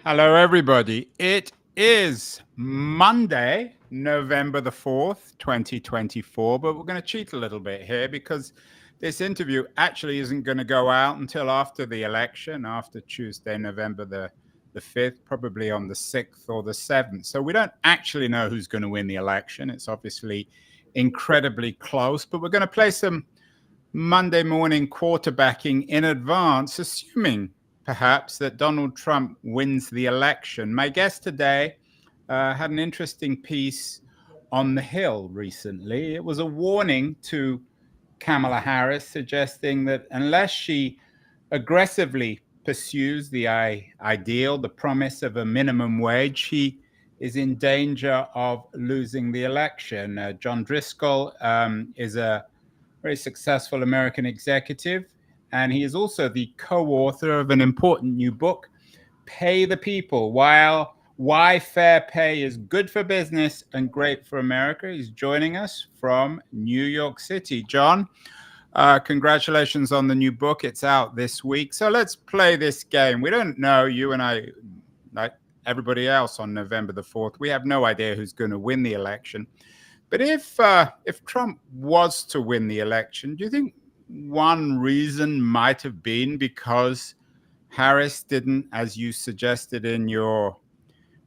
Hello, everybody. It is Monday, November the 4th, 2024, but we're going to cheat a little bit here because this interview actually isn't going to go out until after the election, after Tuesday, November the 5th, probably on the 6th or the 7th. So we don't actually know who's going to win the election. It's obviously incredibly close, but we're going to play some Monday morning quarterbacking in advance, assuming perhaps that Donald Trump wins the election. My guest today had an interesting piece on the Hill recently. It was a warning to Kamala Harris, suggesting that unless she aggressively pursues the ideal, the promise of a minimum wage, she is in danger of losing the election. John Driscoll is a very successful American executive, and he is also the co-author of an important new book, Pay the People, Why Fair Pay is Good for Business and Great for America. He's joining us from New York City. John, congratulations on the new book. It's out this week. So let's play this game. We don't know, you and I, like everybody else on November the 4th, we have no idea who's going to win the election. But if Trump was to win the election, do you think one reason might have been because Harris didn't, as you suggested in your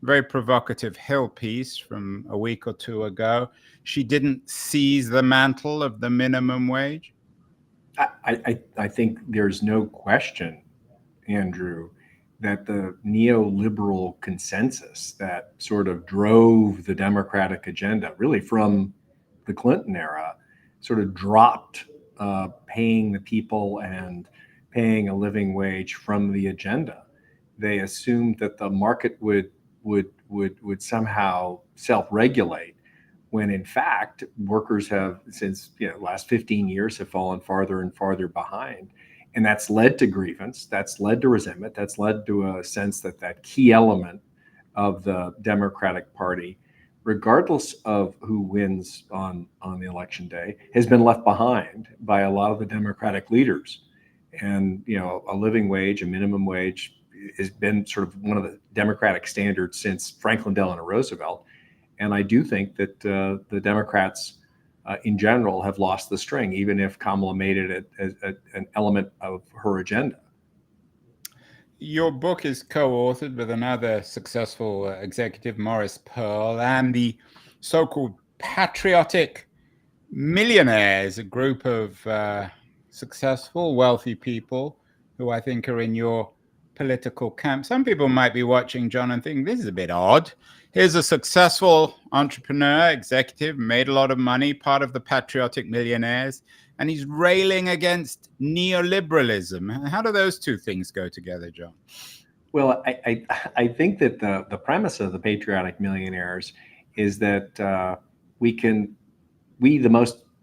very provocative Hill piece from a week or two ago, she didn't seize the mantle of the minimum wage? I think there's no question, Andrew, that the neoliberal consensus that sort of drove the Democratic agenda, really from the Clinton era, sort of dropped paying the people and paying a living wage from the agenda. They assumed that the market would somehow self-regulate, when in fact workers have, since last 15 years, have fallen farther and farther behind. And that's led to grievance, that's led to resentment, that's led to a sense that that key element of the Democratic Party, regardless of who wins on the election day, has been left behind by a lot of the Democratic leaders. And a living wage, a minimum wage, has been sort of one of the Democratic standards since Franklin Delano Roosevelt. And I do think that the Democrats in general have lost the string, even if Kamala made it an element of her agenda. Your book is co-authored with another successful executive, Maurice Pearl, and the so-called patriotic millionaires, a group of successful, wealthy people who I think are in your political camp. Some people might be watching, John, and think this is a bit odd. Here's a successful entrepreneur, executive, made a lot of money, part of the patriotic millionaires, and he's railing against neoliberalism. How do those two things go together, John? Well, I think that the premise of the patriotic millionaires is that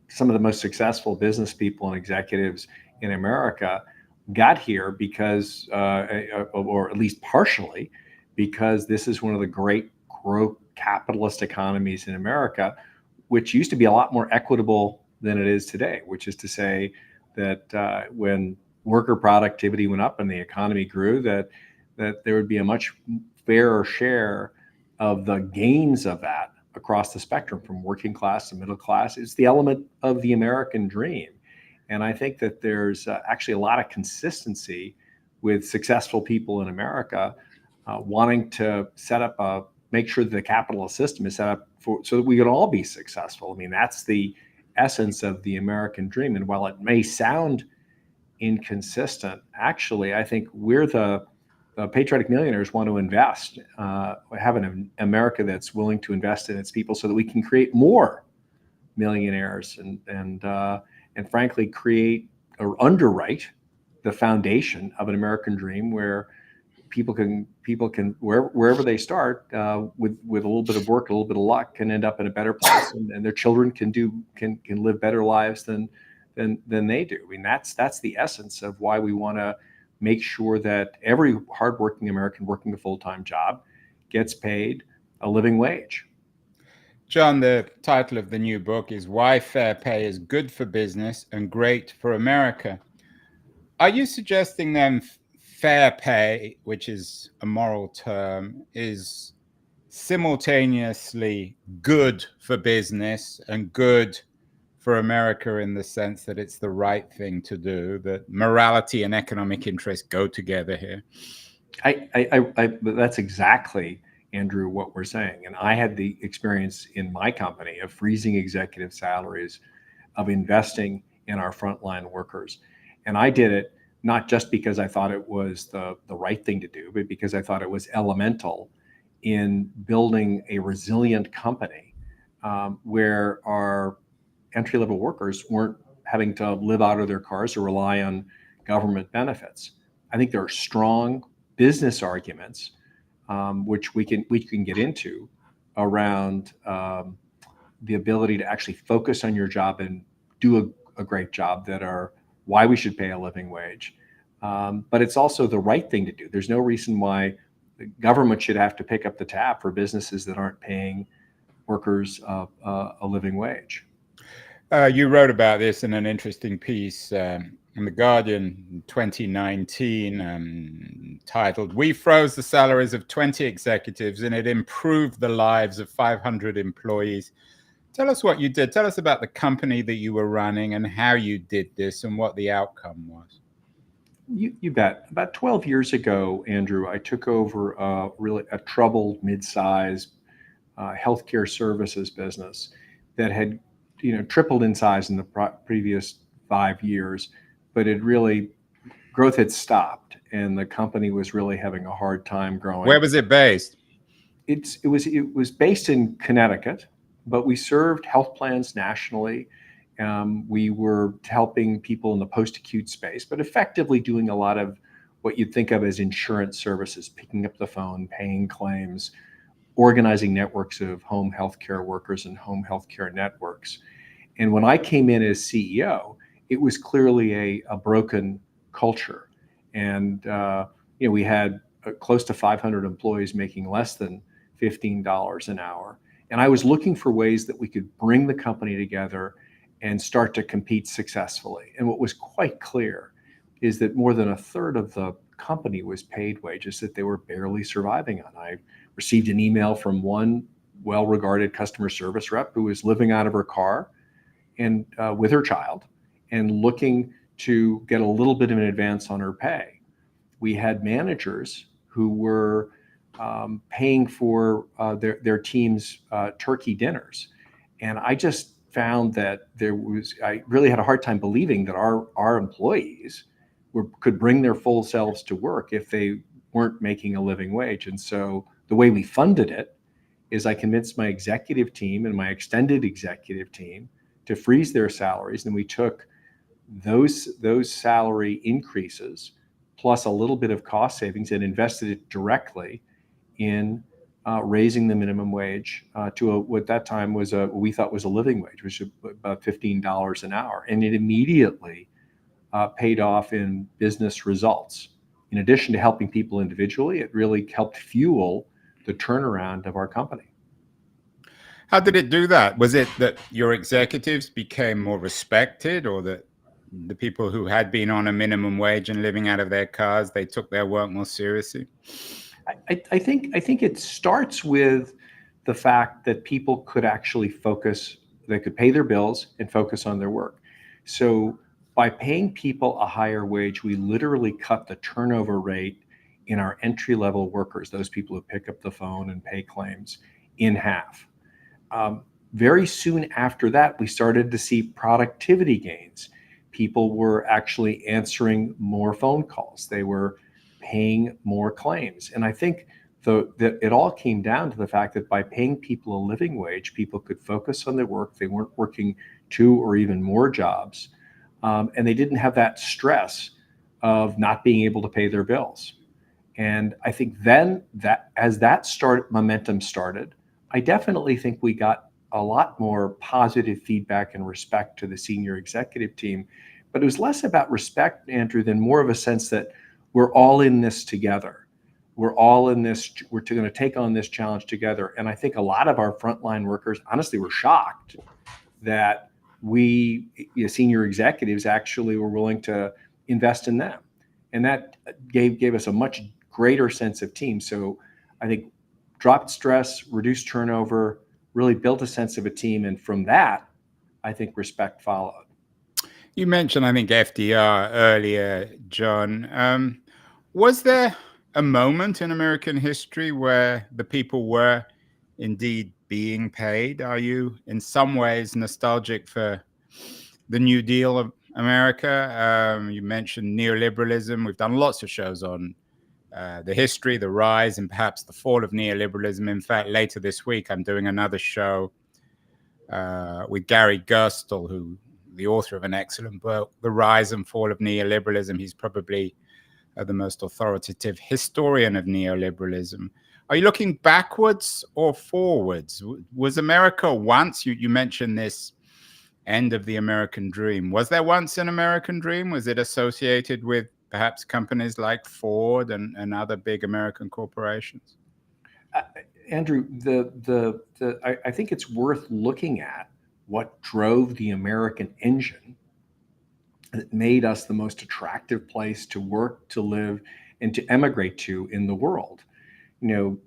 some of the most successful business people and executives in America got here because, or at least partially, because this is one of the great growth capitalist economies in America, which used to be a lot more equitable than it is today, which is to say that when worker productivity went up and the economy grew, that there would be a much fairer share of the gains of that across the spectrum, from working class to middle class. It's the element of the American dream. And I think that there's actually a lot of consistency with successful people in America wanting to make sure that the capitalist system is set up so that we can all be successful. I mean, that's the essence of the American dream. And while it may sound inconsistent, actually, I think we're the patriotic millionaires want to invest, have an America that's willing to invest in its people so that we can create more millionaires and frankly create or underwrite the foundation of an American dream where people can wherever they start with a little bit of work, a little bit of luck, can end up in a better place, and their children can live better lives than they do. I mean, that's the essence of why we want to make sure that every hardworking American working a full-time job gets paid a living wage. John, the title of the new book is Why Fair Pay is Good for Business and Great for America. Are you suggesting then fair pay, which is a moral term, is simultaneously good for business and good for America in the sense that it's the right thing to do, that morality and economic interest go together here? That's exactly, Andrew, what we're saying. And I had the experience in my company of freezing executive salaries, of investing in our frontline workers. And I did it not just because I thought it was the right thing to do, but because I thought it was elemental in building a resilient company where our entry level workers weren't having to live out of their cars or rely on government benefits. I think there are strong business arguments, which we can get into, around the ability to actually focus on your job and do a great job, that are why we should pay a living wage. But it's also the right thing to do. There's no reason why the government should have to pick up the tab for businesses that aren't paying workers a living wage. You wrote about this in an interesting piece in The Guardian in 2019, titled, "We Froze the Salaries of 20 Executives and It Improved the Lives of 500 Employees." Tell us what you did. Tell us about the company that you were running and how you did this and what the outcome was. You bet. About 12 years ago, Andrew, I took over really a troubled mid-sized healthcare services business that had, tripled in size in the previous 5 years, but growth had stopped, and the company was really having a hard time growing. Where was it based? It was based in Connecticut, but we served health plans nationally. We were helping people in the post-acute space, but effectively doing a lot of what you'd think of as insurance services, picking up the phone, paying claims, organizing networks of home healthcare workers and home healthcare networks. And when I came in as CEO, it was clearly a broken culture. And we had close to 500 employees making less than $15 an hour. And I was looking for ways that we could bring the company together and start to compete successfully. And what was quite clear is that more than a third of the company was paid wages that they were barely surviving on. I received an email from one well-regarded customer service rep who was living out of her car and with her child and looking to get a little bit of an advance on her pay. We had managers who were paying for their team's turkey dinners. And I just found that I really had a hard time believing that our employees could bring their full selves to work if they weren't making a living wage. And so the way we funded it is I convinced my executive team and my extended executive team to freeze their salaries. And we took those salary increases plus a little bit of cost savings and invested it directly in raising the minimum wage to what that time was we thought was a living wage, which was about $15 an hour. And it immediately paid off in business results. In addition to helping people individually, it really helped fuel the turnaround of our company. How did it do that? Was it that your executives became more respected, or that the people who had been on a minimum wage and living out of their cars, they took their work more seriously? I think it starts with the fact that people could actually focus, they could pay their bills and focus on their work. So by paying people a higher wage, we literally cut the turnover rate in our entry-level workers, those people who pick up the phone and pay claims, in half. Very soon after that, we started to see productivity gains. People were actually answering more phone calls. They were paying more claims. And I think that it all came down to the fact that by paying people a living wage, people could focus on their work. They weren't working 2 or even more jobs. And they didn't have that stress of not being able to pay their bills. And I think then that as that momentum started, I definitely think we got a lot more positive feedback and respect to the senior executive team. But it was less about respect, Andrew, than more of a sense that we're all in this together. We're all in this. We're going to take on this challenge together. And I think a lot of our frontline workers, honestly, were shocked that we, senior executives, actually were willing to invest in them and that gave us a much greater sense of team. So I think dropped stress, reduced turnover, really built a sense of a team, and from that, I think respect followed. You mentioned, I think, FDR earlier, John. Was there a moment in American history where the people were indeed being paid? Are you, in some ways, nostalgic for the New Deal of America? You mentioned neoliberalism. We've done lots of shows on the history, the rise, and perhaps the fall of neoliberalism. In fact, later this week, I'm doing another show with Gary Gerstle, who the author of an excellent book, The Rise and Fall of Neoliberalism. He's probably the most authoritative historian of neoliberalism. Are you looking backwards or forwards? Was America once, you mentioned this end of the American dream. Was there once an American dream? Was it associated with perhaps companies like Ford and other big American corporations? Andrew, I think it's worth looking at what drove the American engine that made us the most attractive place to work, to live, and to emigrate to in the world. You know,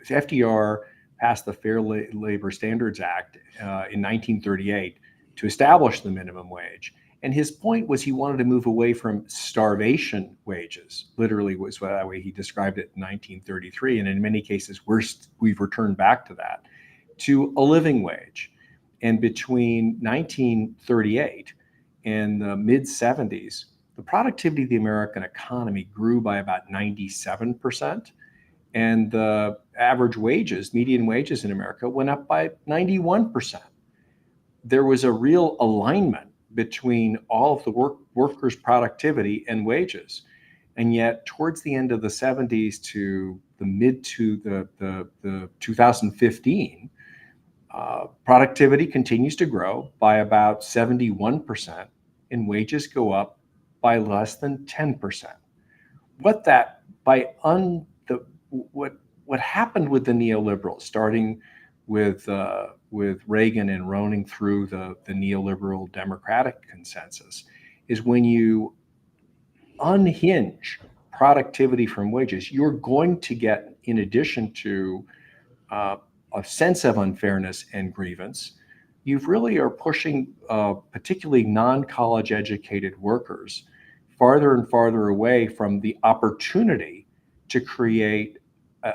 FDR passed the Fair Labor Standards Act in 1938 to establish the minimum wage. And his point was he wanted to move away from starvation wages, literally was that way he described it in 1933. And in many cases, we've returned back to that, to a living wage. And between 1938 and the mid 70s, the productivity of the American economy grew by about 97%. And the average wages, median wages in America, went up by 91%. There was a real alignment between all of the workers' productivity and wages. And yet, towards the end of the 70s to the mid to the 2015, productivity continues to grow by about 71%, and wages go up by less than 10%. What happened with the neoliberals, starting with Reagan and running through the neoliberal democratic consensus, is when you unhinge productivity from wages, you're going to get, in addition to a sense of unfairness and grievance, you really are pushing particularly non-college educated workers farther and farther away from the opportunity to create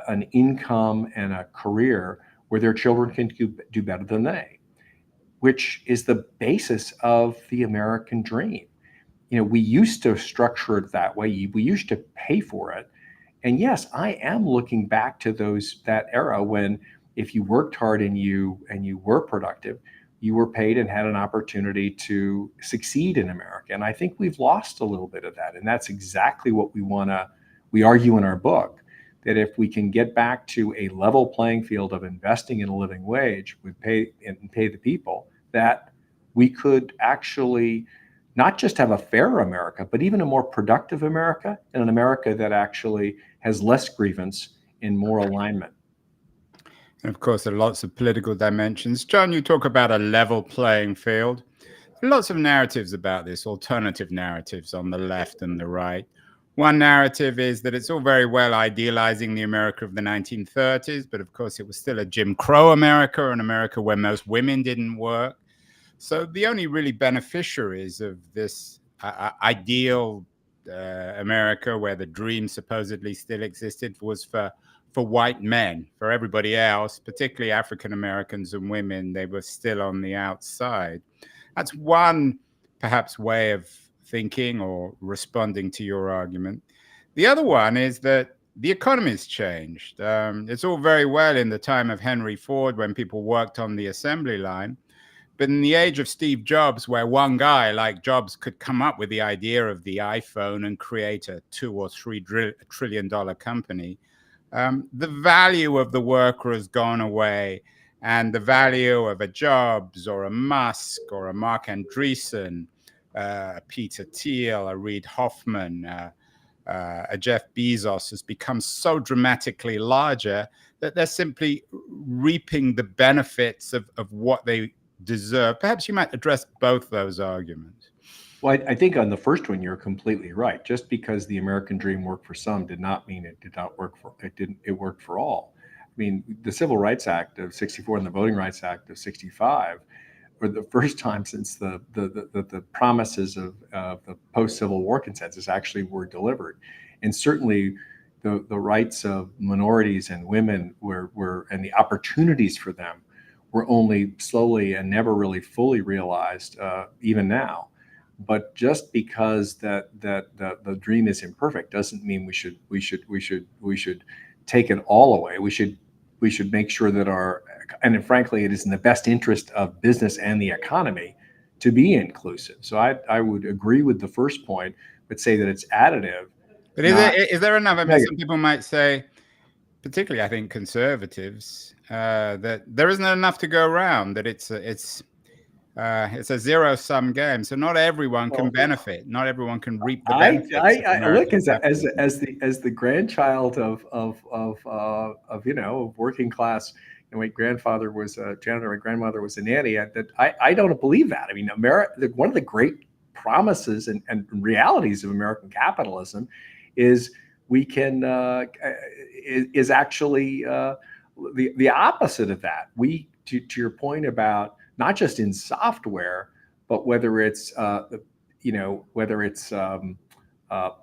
an income and a career where their children can do better than they, which is the basis of the American dream. You know, we used to structure it that way. We used to pay for it. And yes, I am looking back to that era when if you worked hard and you were productive, you were paid and had an opportunity to succeed in America. And I think we've lost a little bit of that. And that's exactly what we argue in our book, that if we can get back to a level playing field of investing in a living wage, we pay the people, that we could actually not just have a fairer America, but even a more productive America, and an America that actually has less grievance and more alignment. And of course, there are lots of political dimensions. John, you talk about a level playing field. There are lots of narratives about this, alternative narratives on the left and the right. One narrative is that it's all very well idealizing the America of the 1930s, but of course it was still a Jim Crow America, an America where most women didn't work. So the only really beneficiaries of this ideal America, where the dream supposedly still existed, was for white men. For everybody else, particularly African Americans and women, they were still on the outside. That's one perhaps way of thinking or responding to your argument. The other one is that the economy's changed. It's all very well in the time of Henry Ford when people worked on the assembly line. But in the age of Steve Jobs, where one guy like Jobs could come up with the idea of the iPhone and create a $2 or $3 trillion company, the value of the worker has gone away, and the value of a Jobs or a Musk or a Mark Andreessen, a Peter Thiel, a Reid Hoffman, a Jeff Bezos has become so dramatically larger that they're simply reaping the benefits of what they deserve. Perhaps you might address both those arguments. Well, I think on the first one, you're completely right. Just because the American dream worked for some did not mean it did not work for, it didn't, it worked for all. I mean, the Civil Rights Act of 64 and the Voting Rights Act of 65 were the first time since the promises of the post-Civil War consensus actually were delivered. And certainly the rights of minorities and women and the opportunities for them were only slowly and never really fully realized, even now. But just because the dream is imperfect doesn't mean we should take it all away. We should make sure that and frankly, it is in the best interest of business and the economy to be inclusive. So I would agree with the first point, but say that it's additive, But not is there enough? I mean, negative. some people might say, particularly I think conservatives, that there isn't enough to go around. That it's a zero-sum game. So not everyone can Well, benefit. Not everyone can reap the I, benefits of I look American as capitalism. the grandchild of working class. And my grandfather was a janitor. My grandmother was a nanny. I don't believe that. I mean, America. One of the great promises and realities of American capitalism is we can is actually the opposite of that. We to your point about not just in software, but whether it's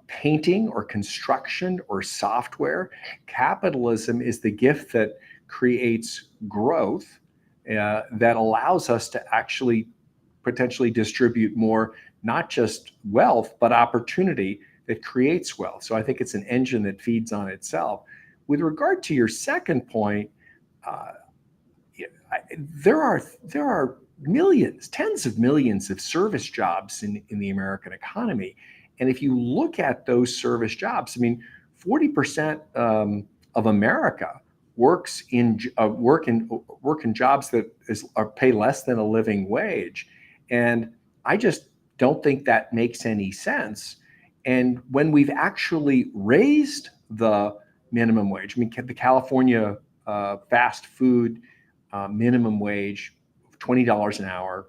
painting or construction or software, capitalism is the gift that creates growth, that allows us to actually potentially distribute more, not just wealth, but opportunity that creates wealth. So I think it's an engine that feeds on itself. With regard to your second point, uh, there are millions, tens of millions of service jobs in the American economy. And if you look at those service jobs, I mean, 40% of America works in jobs that are pay less than a living wage. And I just don't think that makes any sense. And when we've actually raised the minimum wage, I mean, the California fast food minimum wage, $20 an hour.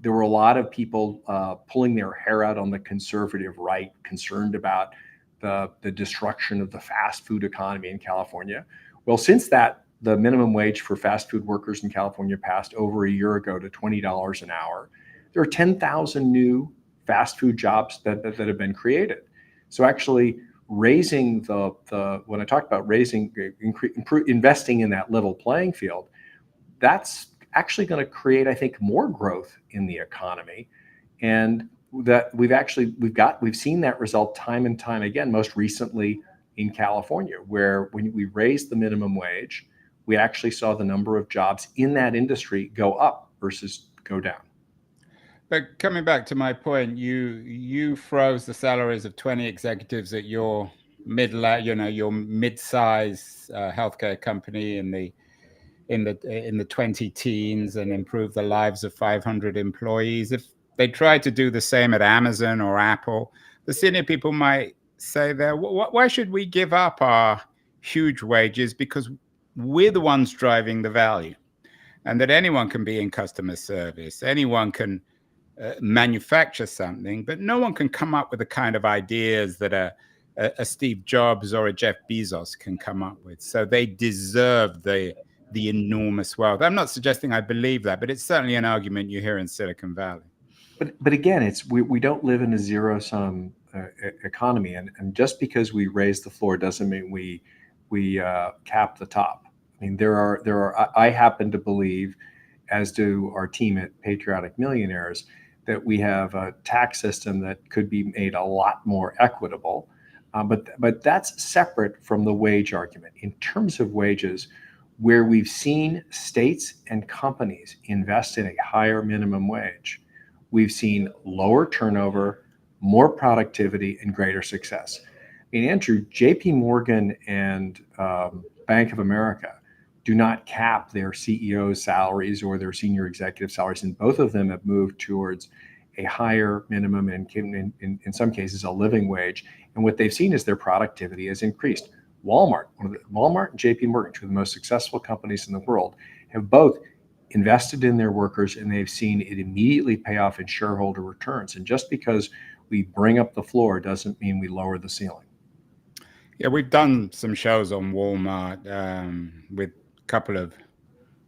There were a lot of people pulling their hair out on the conservative right, concerned about the destruction of the fast food economy in California. Well, since the minimum wage for fast food workers in California passed over a year ago to $20 an hour, there are 10,000 new fast food jobs that have been created. So actually, raising when I talked about investing in that level playing field, that's actually going to create, I think, more growth in the economy. And that we've seen that result time and time again, most recently in California, where when we raised the minimum wage, we actually saw the number of jobs in that industry go up versus go down. But coming back to my point, you froze the salaries of 20 executives at your your mid-size healthcare company in the 20 teens and improved the lives of 500 employees. If they tried to do the same at Amazon or Apple, the senior people might say there, why should we give up our huge wages because we're the ones driving the value? And that anyone can be in customer service, anyone can manufacture something, but no one can come up with the kind of ideas that a Steve Jobs or a Jeff Bezos can come up with. So they deserve the enormous wealth. I'm not suggesting I believe that, but it's certainly an argument you hear in Silicon Valley. But again, we don't live in a zero sum economy, and just because we raise the floor doesn't mean we cap the top. I mean, I happen to believe, as do our team at Patriotic Millionaires, that we have a tax system that could be made a lot more equitable. But that's separate from the wage argument. In terms of wages, where we've seen states and companies invest in a higher minimum wage, we've seen lower turnover, more productivity, and greater success. I mean, Andrew, JP Morgan and Bank of America do not cap their CEO's salaries or their senior executive salaries, and both of them have moved towards a higher minimum and in some cases a living wage. And what they've seen is their productivity has increased. Walmart and JP Morgan, two of the most successful companies in the world, have both invested in their workers, and they've seen it immediately pay off in shareholder returns. And just because we bring up the floor doesn't mean we lower the ceiling. Yeah, we've done some shows on Walmart with a couple of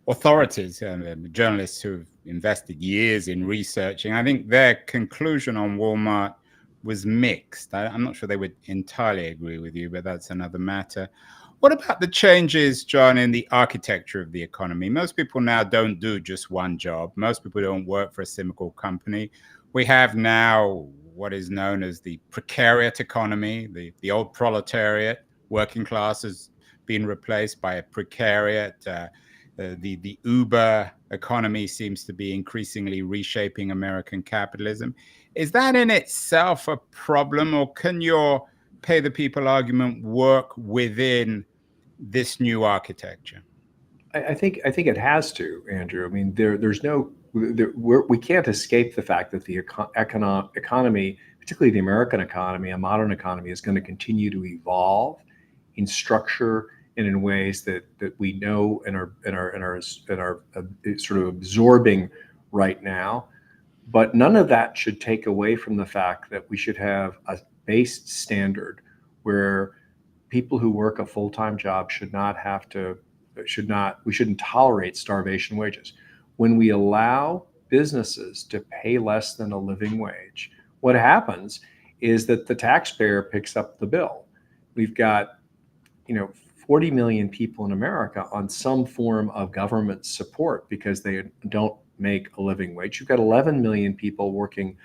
authorities, journalists who've invested years in researching. I think their conclusion on Walmart was mixed. I'm not sure they would entirely agree with you, but that's another matter. What about the changes, John, in the architecture of the economy? Most people now don't do just one job. Most people don't work for a single company. We have now what is known as the precariat economy, the old proletariat, working class has been replaced by a precariat. The Uber economy seems to be increasingly reshaping American capitalism. Is that in itself a problem, or can your pay the people argument work within this new architecture? I think it has to, Andrew. I mean, we can't escape the fact that the economy, particularly the American economy, a modern economy, is going to continue to evolve in structure and in ways that we know and are sort of absorbing right now. But none of that should take away from the fact that we should have a base standard where people who work a full-time job we shouldn't tolerate starvation wages. When we allow businesses to pay less than a living wage, what happens is that the taxpayer picks up the bill. We've got, 40 million people in America on some form of government support because they don't make a living wage. You've got 11 million people working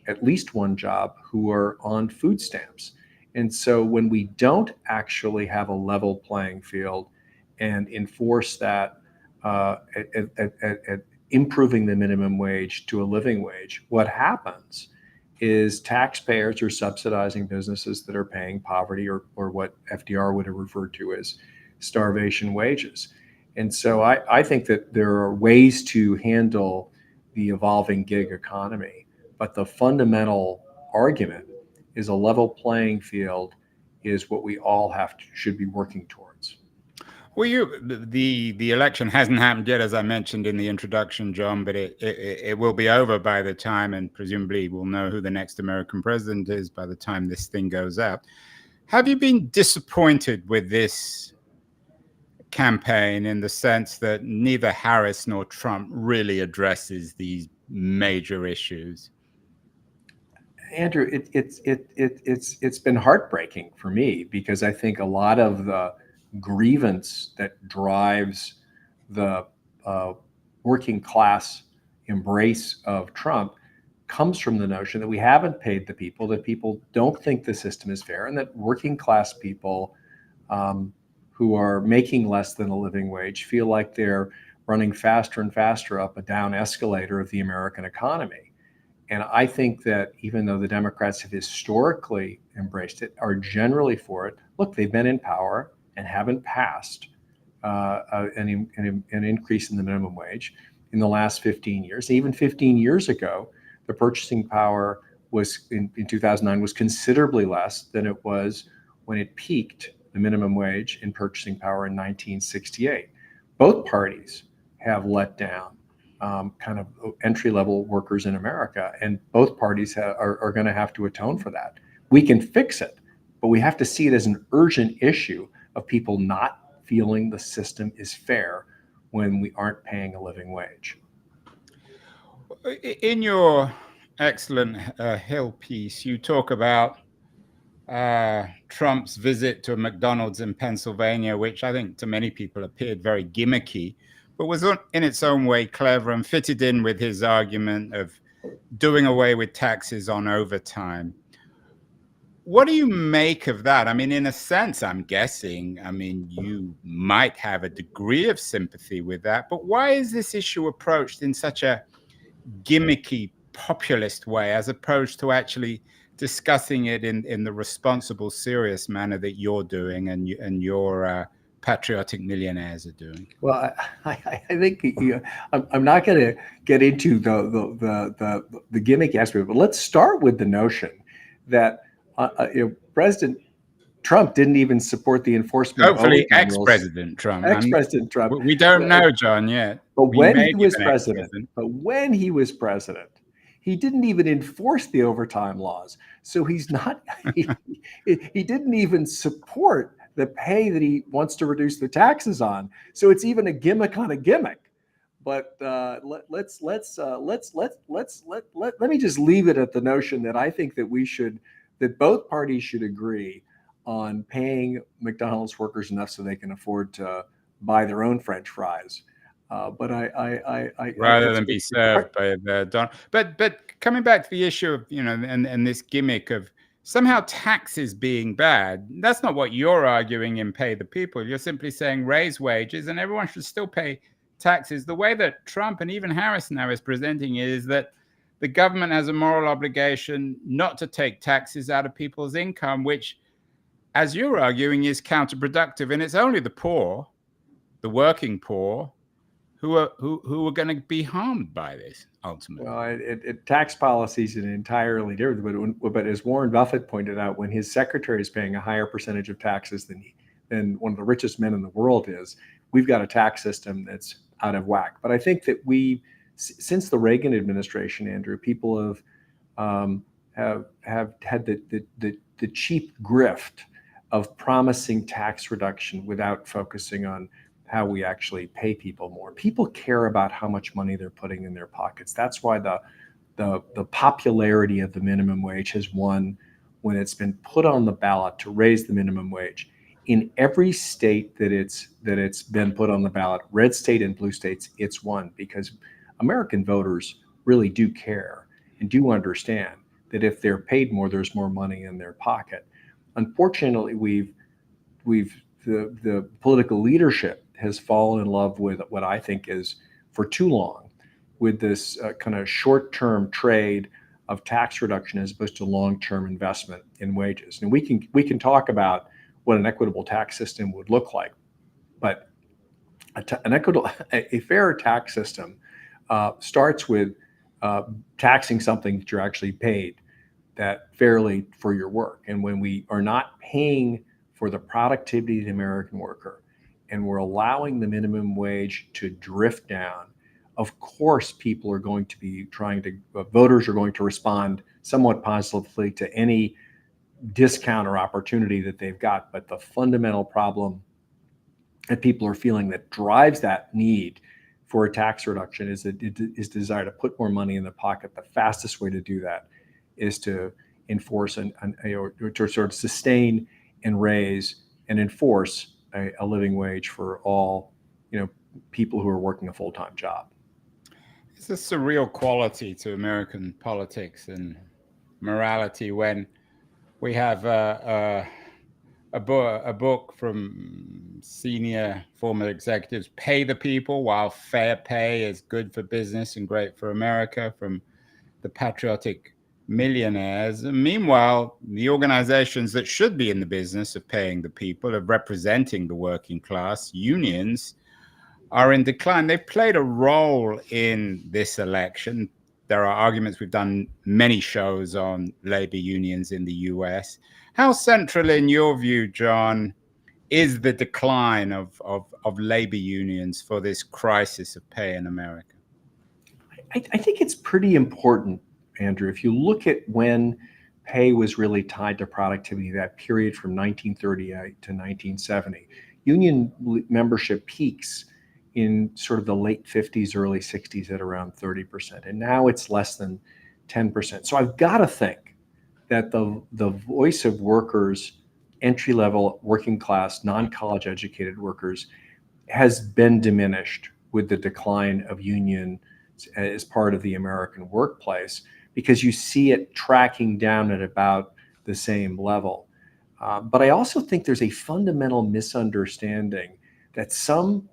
at least one job who are on food stamps. And so when we don't actually have a level playing field and enforce that at improving the minimum wage to a living wage, what happens is taxpayers are subsidizing businesses that are paying poverty or what FDR would have referred to as starvation wages. And so I think that there are ways to handle the evolving gig economy, but the fundamental argument is a level playing field is what we all should be working towards. Well, the election hasn't happened yet, as I mentioned in the introduction, John, but it will be over by the time, and presumably we'll know who the next American president is by the time this thing goes out. Have you been disappointed with this campaign in the sense that neither Harris nor Trump really addresses these major issues? Andrew, it's been heartbreaking for me because I think a lot of the grievance that drives the working class embrace of Trump comes from the notion that we haven't paid the people, that people don't think the system is fair, and that working class people who are making less than a living wage feel like they're running faster and faster up a down escalator of the American economy. And I think that even though the Democrats have historically embraced it, are generally for it, look, they've been in power and haven't passed an increase in the minimum wage in the last 15 years. Even 15 years ago, the purchasing power was in 2009 was considerably less than it was when it peaked, the minimum wage in purchasing power in 1968. Both parties have let down kind of entry-level workers in America, and both parties are going to have to atone for that. We can fix it, but we have to see it as an urgent issue of people not feeling the system is fair when we aren't paying a living wage. In your excellent Hill piece, you talk about Trump's visit to a McDonald's in Pennsylvania, which I think to many people appeared very gimmicky, but was in its own way clever and fitted in with his argument of doing away with taxes on overtime. What do you make of that? I mean, in a sense, I'm guessing, you might have a degree of sympathy with that, but why is this issue approached in such a gimmicky, populist way, as opposed to actually discussing it in the responsible, serious manner that you're doing and your patriotic millionaires are doing? Well, I think I'm not going to get into the gimmick aspect, but let's start with the notion that President Trump didn't even support the enforcement of Hopefully, overtime rules. ex-President Trump. Ex-President Trump. We don't know, John, yet. But We when may he give was an president, ex-president. he didn't even enforce the overtime laws. So he's not, he didn't even support the pay that he wants to reduce the taxes on. So it's even a gimmick on a gimmick. But let me just leave it at the notion that I think that both parties should agree on paying McDonald's workers enough so they can afford to buy their own French fries. But rather than be served by the don. But coming back to the issue of and this gimmick of somehow taxes being bad, that's not what you're arguing in Pay the People. You're simply saying raise wages and everyone should still pay taxes. The way that Trump and even Harris now is presenting it is that the government has a moral obligation not to take taxes out of people's income, which, as you're arguing, is counterproductive. And it's only the poor, the working poor, who are going to be harmed by this ultimately. Well, tax policy is an entirely different. But as Warren Buffett pointed out, when his secretary is paying a higher percentage of taxes than one of the richest men in the world is, we've got a tax system that's out of whack. But I think that since the Reagan administration, Andrew, people have had the cheap grift of promising tax reduction without focusing on how we actually pay people more. People care about how much money they're putting in their pockets. That's why the popularity of the minimum wage has won when it's been put on the ballot to raise the minimum wage. In every state that it's been put on the ballot, red state and blue states, it's won because American voters really do care and do understand that if they're paid more, there's more money in their pocket. Unfortunately, the political leadership has fallen in love with what I think is, for too long, with this kind of short-term trade of tax reduction as opposed to long-term investment in wages. And we can talk about what an equitable tax system would look like, but a fair tax system starts with taxing something that you're actually paid that fairly for your work. And when we are not paying for the productivity of the American worker, and we're allowing the minimum wage to drift down, of course, people are going to be voters are going to respond somewhat positively to any discount or opportunity that they've got. But the fundamental problem that people are feeling that drives that need for a tax reduction is desire to put more money in their pocket. The fastest way to do that is to enforce or to sort of sustain and raise and enforce a living wage for all, people who are working a full-time job. It's a surreal quality to American politics and morality when we have a book from senior former executives, Pay the People, while fair pay is good for business and great for America, from the patriotic millionaires. And meanwhile, the organizations that should be in the business of paying the people, of representing the working class, unions, are in decline. They've played a role in this election. There are arguments. We've done many shows on labor unions in the US. How central, in your view, John, is the decline of labor unions for this crisis of pay in America? I think it's pretty important, Andrew. If you look at when pay was really tied to productivity, that period from 1938 to 1970, union membership peaks in sort of the late 50s, early 60s at around 30%. And now it's less than 10%. So I've got to think that the voice of workers, entry-level, working class, non-college educated workers, has been diminished with the decline of union as part of the American workplace, because you see it tracking down at about the same level. But I also think there's a fundamental misunderstanding that some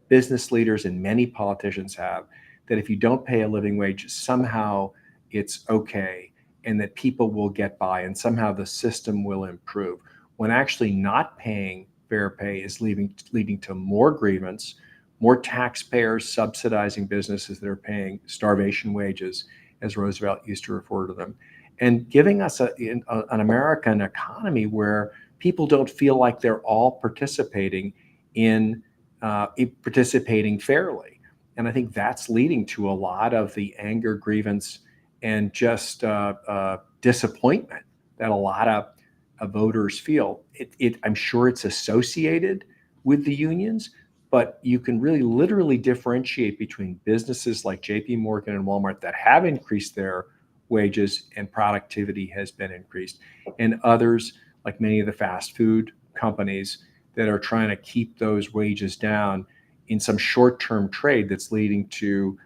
business leaders and many politicians have, that if you don't pay a living wage, somehow it's okay and that people will get by and somehow the system will improve, when actually not paying fair pay is leading to more grievance, more taxpayers subsidizing businesses that are paying starvation wages, as Roosevelt used to refer to them, and giving us an American economy where people don't feel like they're all in participating fairly. And I think that's leading to a lot of the anger, grievance, and just disappointment that a lot of voters feel. I'm sure it's associated with the unions, but you can really literally differentiate between businesses like JP Morgan and Walmart that have increased their wages and productivity has been increased, and others like many of the fast food companies that are trying to keep those wages down in some short-term trade that's leading to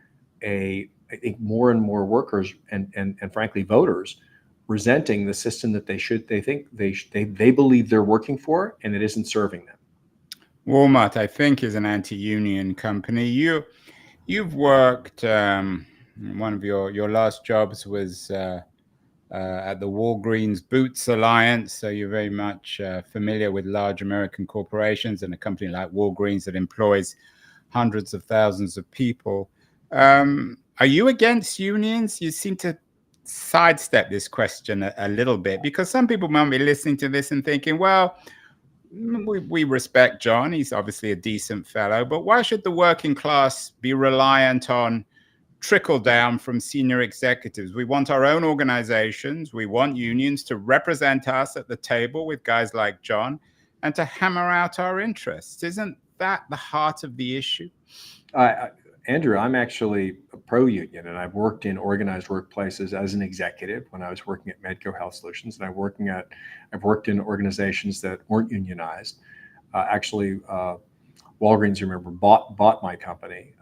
I think more and more workers and frankly voters resenting the system that they believe they're working for, and it isn't serving them. Walmart, I think, is an anti-union company. You've worked. One of your last jobs was at the Walgreens Boots Alliance, so you're very much familiar with large American corporations and a company like Walgreens that employs hundreds of thousands of people. Are you against unions? You seem to sidestep this question a little bit, because some people might be listening to this and thinking, well, we respect John. He's obviously a decent fellow, but why should the working class be reliant on trickle down from senior executives? We want our own organizations. We want unions to represent us at the table with guys like John and to hammer out our interests. Isn't that the heart of the issue? Andrew, I'm actually a pro-union, and I've worked in organized workplaces as an executive when I was working at Medco Health Solutions, and I've worked in organizations that weren't unionized. Walgreens, remember, bought my company.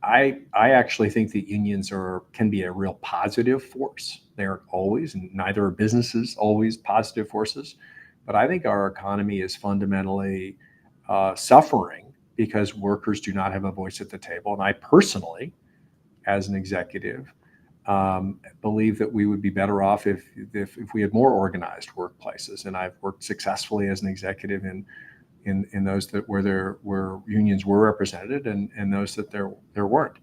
I actually think that unions can be a real positive force. They aren't always, and neither are businesses always positive forces. But I think our economy is fundamentally suffering because workers do not have a voice at the table. And I personally, as an executive, believe that we would be better off if we had more organized workplaces. And I've worked successfully as an executive in those where unions were represented and those that there weren't.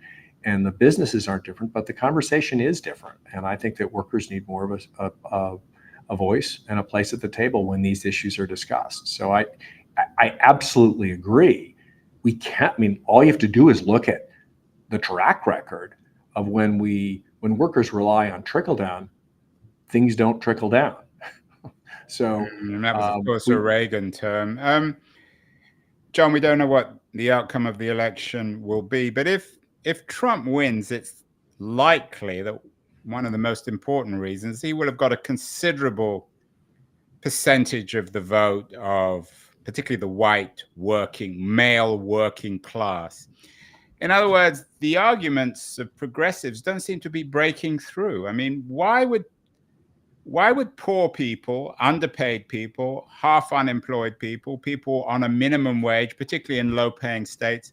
And the businesses aren't different, but the conversation is different. And I think that workers need more of a voice and a place at the table when these issues are discussed. So I absolutely agree. We can't. I mean, all you have to do is look at the track record of when workers rely on trickle down, things don't trickle down. So and that was, of course, a Reagan term. John, we don't know what the outcome of the election will be, but if Trump wins, it's likely that one of the most important reasons, he will have got a considerable percentage of the vote of particularly the white male working class. In other words, the arguments of progressives don't seem to be breaking through. I mean, why would poor people, underpaid people, half unemployed people, people on a minimum wage, particularly in low-paying states,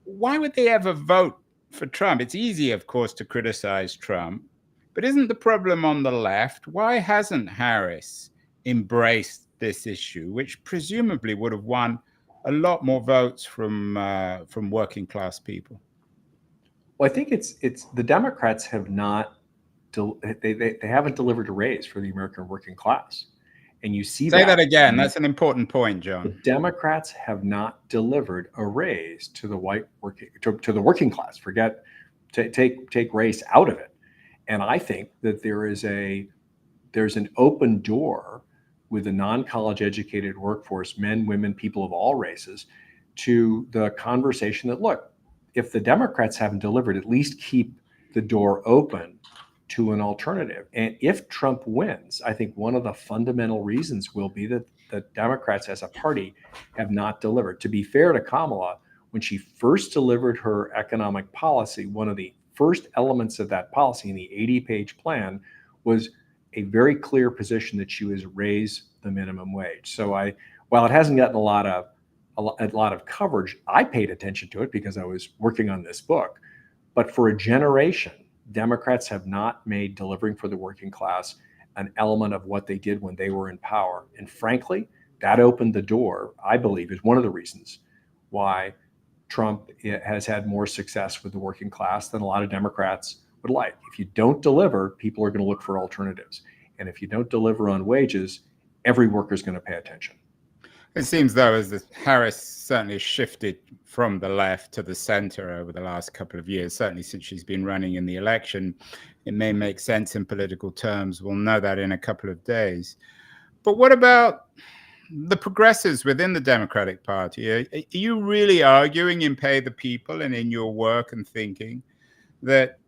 why would they ever vote for Trump? It's easy, of course, to criticize Trump, but isn't the problem on the left? Why hasn't Harris embraced this issue, which presumably would have won a lot more votes from working class people? Well, I think it's the Democrats have not. They haven't delivered a raise for the American working class, and you see Say that again. That's an important point, John. The Democrats have not delivered a raise to the the working class. Take race out of it, and I think that there's an open door with the non-college educated workforce, men, women, people of all races, to the conversation that, look, if the Democrats haven't delivered, at least keep the door open to an alternative. And if Trump wins, I think one of the fundamental reasons will be that the Democrats as a party have not delivered. To be fair to Kamala, when she first delivered her economic policy, one of the first elements of that policy in the 80-page plan was a very clear position that she was raise the minimum wage. So while it hasn't gotten a lot of coverage, I paid attention to it because I was working on this book. But for a generation, Democrats have not made delivering for the working class an element of what they did when they were in power. And frankly, that opened the door, I believe, is one of the reasons why Trump has had more success with the working class than a lot of Democrats would like. If you don't deliver, people are going to look for alternatives. And if you don't deliver on wages, every worker is going to pay attention. It seems, though, as Harris certainly shifted from the left to the center over the last couple of years, certainly since she's been running in the election, it may make sense in political terms. We'll know that in a couple of days. But what about the progressives within the Democratic Party? Are you really arguing in Pay the People and in your work and thinking that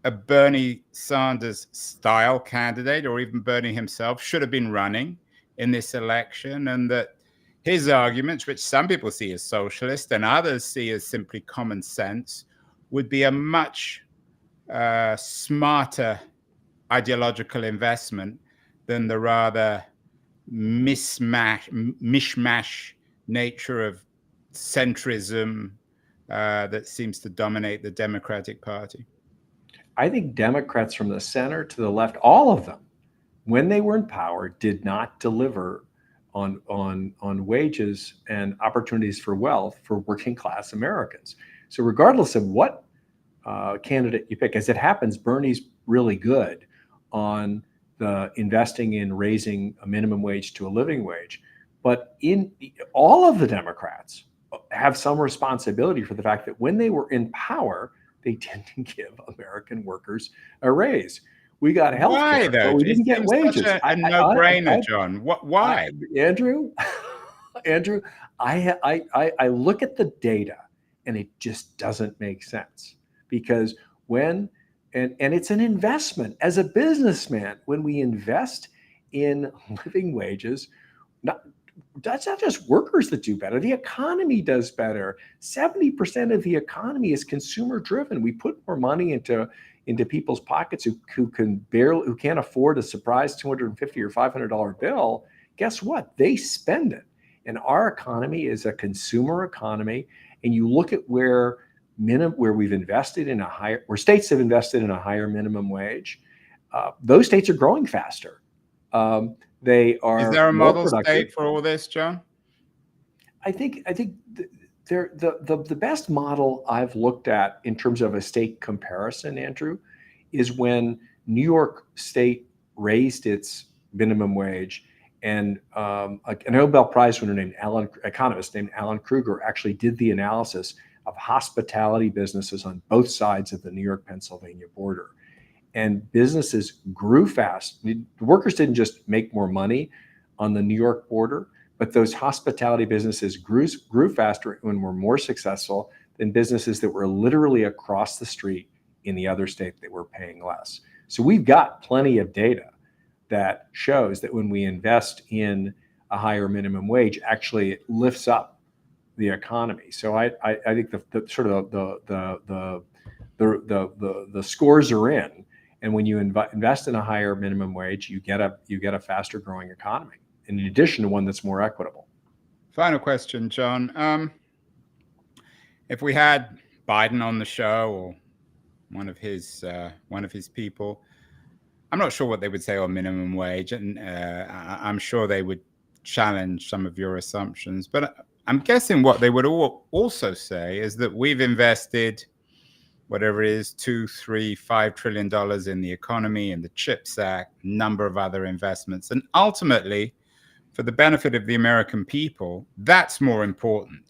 a Bernie Sanders style candidate, or even Bernie himself, should have been running in this election, and that his arguments, which some people see as socialist and others see as simply common sense, would be a much smarter ideological investment than the rather mishmash nature of centrism that seems to dominate the Democratic Party? I think Democrats from the center to the left, all of them, when they were in power, did not deliver on wages and opportunities for wealth for working class Americans. So regardless of what candidate you pick, as it happens, Bernie's really good on the investing in raising a minimum wage to a living wage. But in all of the Democrats have some responsibility for the fact that when they were in power, they didn't give American workers a raise. We got health care, but we didn't get wages. A no-brainer, John. Why? Andrew, Andrew, I look at the data and it just doesn't make sense, because when, and it's an investment as a businessman, when we invest in living wages, that's not just workers that do better. The economy does better. 70% of the economy is consumer driven. We put more money into people's pockets who can't afford a surprise $250 or $500 bill. Guess what? They spend it. And our economy is a consumer economy. And you look at where we've invested in where states have invested in a higher minimum wage, those states are growing faster. They are. Is there a model state for all this, John? I think the best model I've looked at in terms of a state comparison, Andrew, is when New York State raised its minimum wage, and a Nobel Prize winner economist named Alan Kruger actually did the analysis of hospitality businesses on both sides of the New York-Pennsylvania border. And businesses grew fast. The workers didn't just make more money on the New York border, but those hospitality businesses grew faster and were more successful than businesses that were literally across the street in the other state that were paying less. So we've got plenty of data that shows that when we invest in a higher minimum wage, actually it lifts up the economy. So I think the scores are in. And when you invest in a higher minimum wage, you get a faster growing economy, in addition to one that's more equitable. Final question, John. If we had Biden on the show, or one of his people, I'm not sure what they would say on minimum wage, and I'm sure they would challenge some of your assumptions. But I'm guessing what they would also say is that we've invested whatever it is, $2, $3, $5 trillion in the economy, in the CHIPS Act, number of other investments. And ultimately, for the benefit of the American people, that's more important.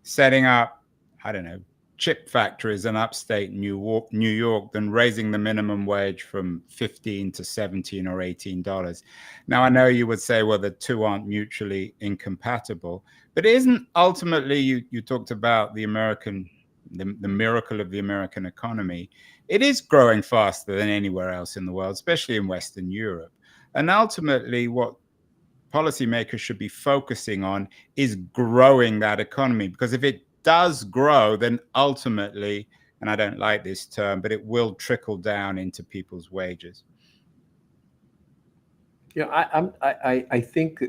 Setting up, I don't know, chip factories in upstate New York than raising the minimum wage from $15 to $17 or $18. Now, I know you would say, well, the two aren't mutually incompatible, but isn't ultimately, you talked about the miracle of the American economy. It is growing faster than anywhere else in the world, especially in Western Europe. And ultimately, what policymakers should be focusing on is growing that economy, because if it does grow, then ultimately, and I don't like this term, but it will trickle down into people's wages. Yeah, I think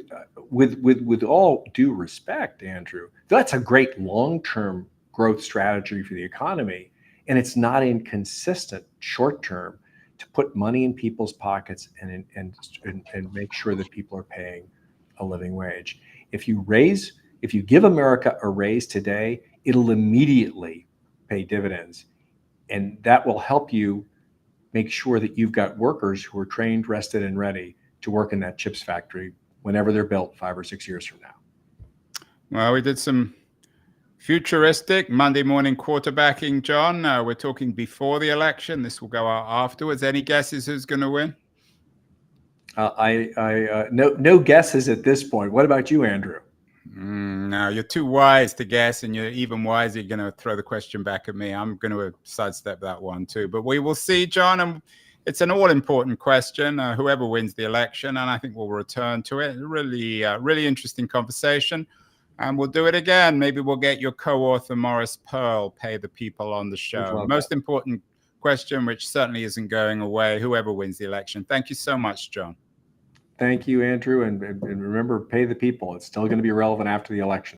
with all due respect, Andrew, that's a great long-term growth strategy for the economy, and it's not inconsistent short-term to put money in people's pockets and make sure that people are paying a living wage. If you give America a raise today, it'll immediately pay dividends, and that will help you make sure that you've got workers who are trained, rested, and ready to work in that chips factory whenever they're built 5 or 6 years from now. Well, we did some futuristic Monday morning quarterbacking, John. We're talking before the election. This will go out afterwards. Any guesses who's going to win? No guesses at this point. What about you, Andrew? No, you're too wise to guess, and you're even wiser. You're going to throw the question back at me. I'm going to sidestep that one too. But we will see, John. And it's an all-important question. Whoever wins the election, and I think we'll return to it. Really interesting conversation. And we'll do it again. Maybe we'll get your co-author, Maurice Pearl, pay the people on the show. Most important question, which certainly isn't going away, whoever wins the election. Thank you so much, John. Thank you, Andrew. And remember, pay the people. It's still going to be relevant after the election.